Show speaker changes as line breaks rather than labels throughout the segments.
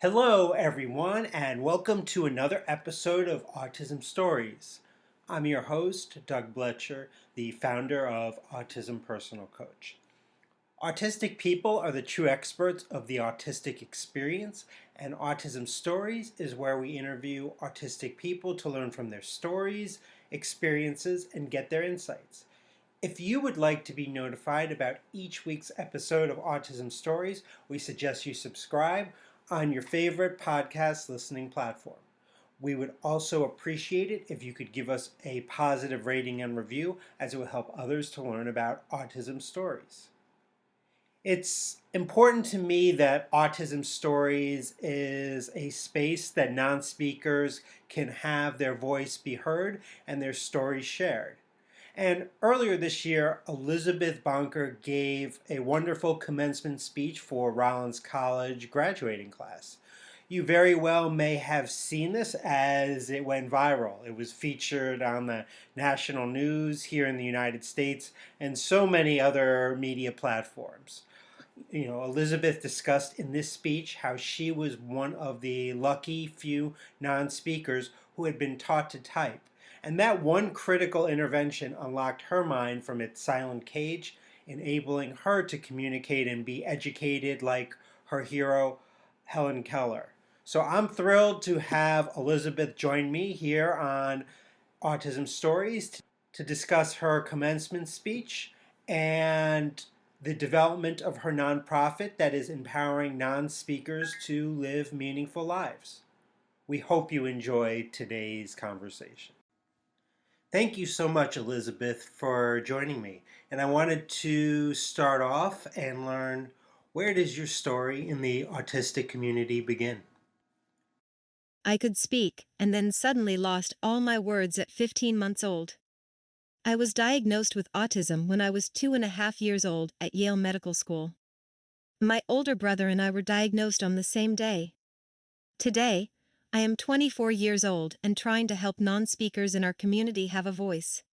Hello, everyone, and welcome to another episode of Autism Stories. I'm your host, Doug Bletcher, the founder of Autism Personal Coach. Autistic people are the true experts of the autistic experience, and Autism Stories is where we interview autistic people to learn from their stories, experiences, and get their insights. If you would like to be notified about each week's episode of Autism Stories, we suggest you subscribe on your favorite podcast listening platform. We would also appreciate it if you could give us a positive rating and review, as it will help others to learn about autism stories. It's important to me that Autism Stories is a space that non-speakers can have their voice be heard and their stories shared. And earlier this year, Elizabeth Bonker gave a wonderful commencement speech for Rollins College graduating class. You very well may have seen this as it went viral. It was featured on the national news here in the United States and so many other media platforms. Elizabeth discussed in this speech how she was one of the lucky few non-speakers who had been taught to type. And that one critical intervention unlocked her mind from its silent cage, enabling her to communicate and be educated like her hero, Helen Keller. So I'm thrilled to have Elizabeth join me here on Autism Stories to discuss her commencement speech and the development of her nonprofit that is empowering non-speakers to live meaningful lives. We hope you enjoy today's conversation. Thank you so much, Elizabeth, for joining me. And I wanted to start off and learn, where does your story in the autistic community begin?
I could speak, and then suddenly lost all my words at 15 months old. I was diagnosed with autism when I was 2.5 years old at Yale Medical School. My older brother and I were diagnosed on the same day. Today, I am 24 years old and trying to help non-speakers in our community have a voice.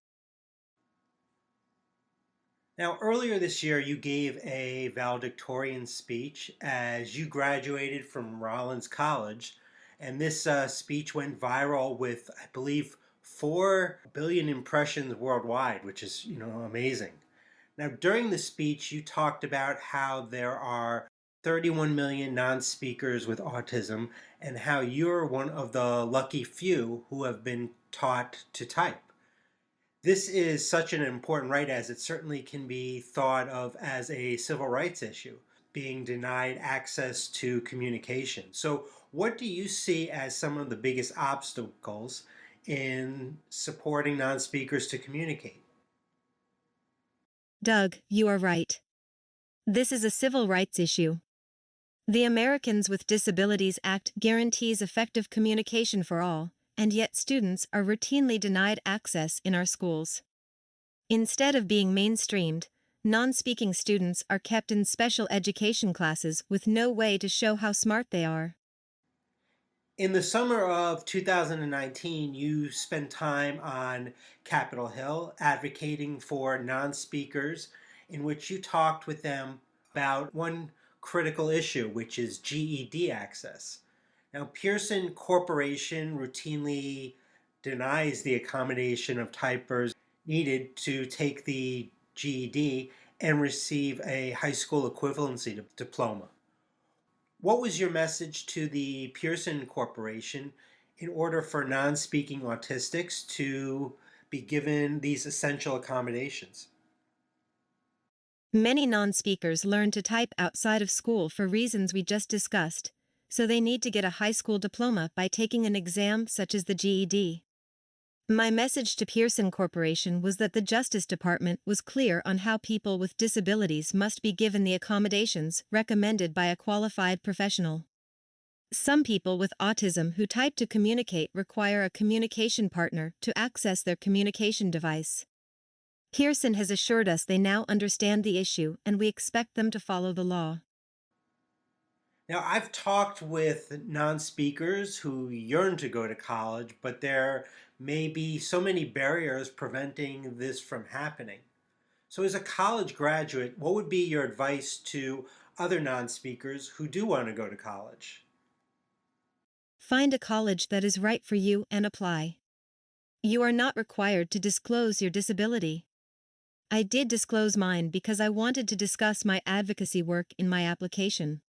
Now, earlier this year, you gave a valedictorian speech as you graduated from Rollins College, and this speech went viral with, I believe, 4 billion impressions worldwide, which is, amazing. Now, during the speech, you talked about how there are 31 million non-speakers with autism and how you're one of the lucky few who have been taught to type. This is such an important right, as it certainly can be thought of as a civil rights issue, being denied access to communication. So what do you see as some of the biggest obstacles in supporting non-speakers to communicate?
Doug, you are right. This is a civil rights issue. The Americans with Disabilities Act guarantees effective communication for all, and yet students are routinely denied access in our schools. Instead of being mainstreamed, non-speaking students are kept in special education classes with no way to show how smart they are.
In the summer of 2019, you spent time on Capitol Hill advocating for non-speakers, in which you talked with them about one critical issue, which is GED access. Now, Pearson Corporation routinely denies the accommodation of typers needed to take the GED and receive a high school equivalency diploma. What was your message to the Pearson Corporation in order for non-speaking autistics to be given these essential accommodations?
Many non-speakers learn to type outside of school for reasons we just discussed, so they need to get a high school diploma by taking an exam such as the GED. My message to Pearson Corporation was that the Justice Department was clear on how people with disabilities must be given the accommodations recommended by a qualified professional. Some people with autism who type to communicate require a communication partner to access their communication device. Pearson has assured us they now understand the issue and we expect them to follow the law.
Now, I've talked with non-speakers who yearn to go to college, but there may be so many barriers preventing this from happening. So as a college graduate, what would be your advice to other non-speakers who do want to go to college?
Find a college that is right for you and apply. You are not required to disclose your disability. I did disclose mine because I wanted to discuss my advocacy work in my application.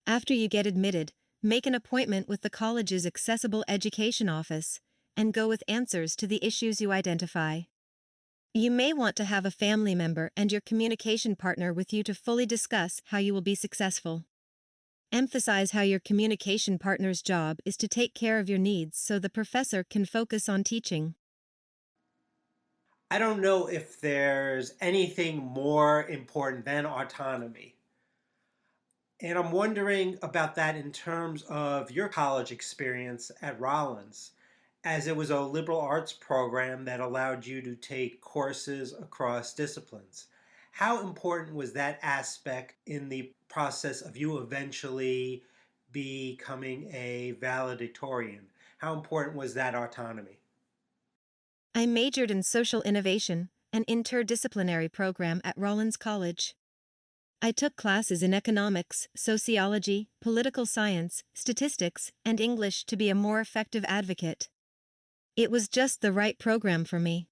After you get admitted, make an appointment with the college's accessible education office and go with answers to the issues you identify. You may want to have a family member and your communication partner with you to fully discuss how you will be successful. Emphasize how your communication partner's job is to take care of your needs so the professor can focus on teaching.
I don't know if there's anything more important than autonomy. And I'm wondering about that in terms of your college experience at Rollins, as it was a liberal arts program that allowed you to take courses across disciplines. How important was that aspect in the process of you eventually becoming a valedictorian? How important was that autonomy?
I majored in social innovation, an interdisciplinary program at Rollins College. I took classes in economics, sociology, political science, statistics, and English to be a more effective advocate. It was just the right program for me.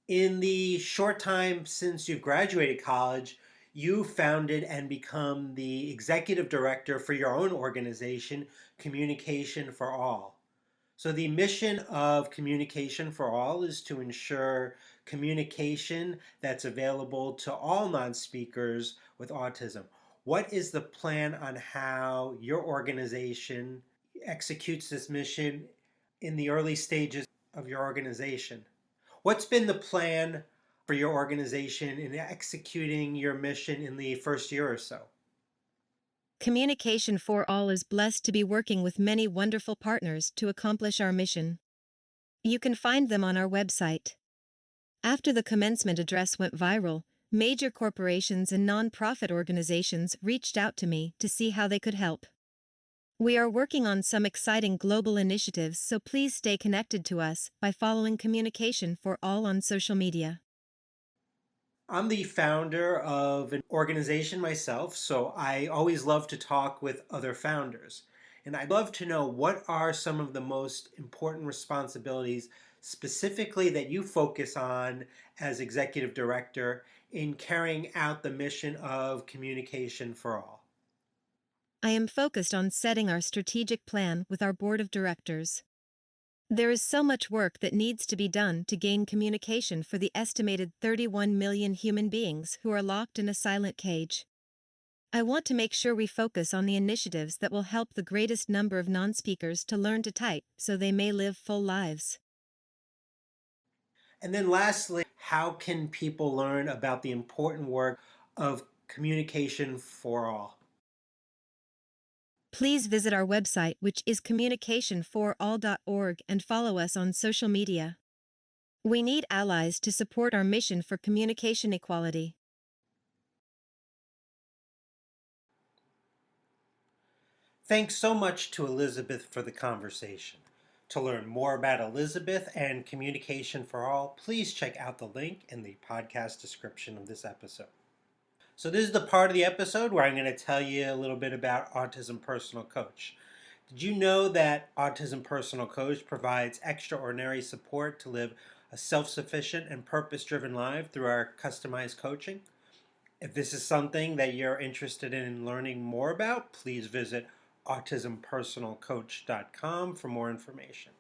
In the short time since you've graduated college, you founded and become the executive director for your own organization, Communication for All. So, the mission of Communication for All is to ensure communication that's available to all non speakers with autism. What is the plan on how your organization executes this mission in the early stages of your organization? What's been the plan for your organization in executing your mission in the first year or so?
Communication for All is blessed to be working with many wonderful partners to accomplish our mission. You can find them on our website. After the commencement address went viral, major corporations and non-profit organizations reached out to me to see how they could help. We are working on some exciting global initiatives, so please stay connected to us by following Communication for All on social media.
I'm the founder of an organization myself, so I always love to talk with other founders. And I'd love to know what are some of the most important responsibilities specifically that you focus on as executive director in carrying out the mission of Communication for All.
I am focused on setting our strategic plan with our board of directors. There is so much work that needs to be done to gain communication for the estimated 31 million human beings who are locked in a silent cage. I want to make sure we focus on the initiatives that will help the greatest number of non-speakers to learn to type so they may live full lives.
And then lastly, how can people learn about the important work of Communication for All?
Please visit our website, which is communicationforall.org, and follow us on social media. We need allies to support our mission for communication equality.
Thanks so much to Elizabeth for the conversation. To learn more about Elizabeth and Communication for All, please check out the link in the podcast description of this episode. So, this is the part of the episode where I'm going to tell you a little bit about Autism Personal Coach. Did you know that Autism Personal Coach provides extraordinary support to live a self sufficient and purpose driven life through our customized coaching? If this is something that you're interested in learning more about, please visit autismpersonalcoach.com for more information.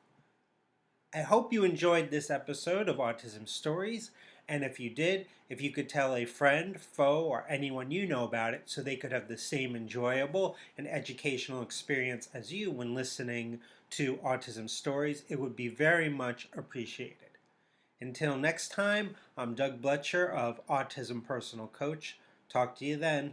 I hope you enjoyed this episode of Autism Stories, and if you did, if you could tell a friend, foe, or anyone you know about it so they could have the same enjoyable and educational experience as you when listening to Autism Stories, it would be very much appreciated. Until next time, I'm Doug Bletcher of Autism Personal Coach. Talk to you then.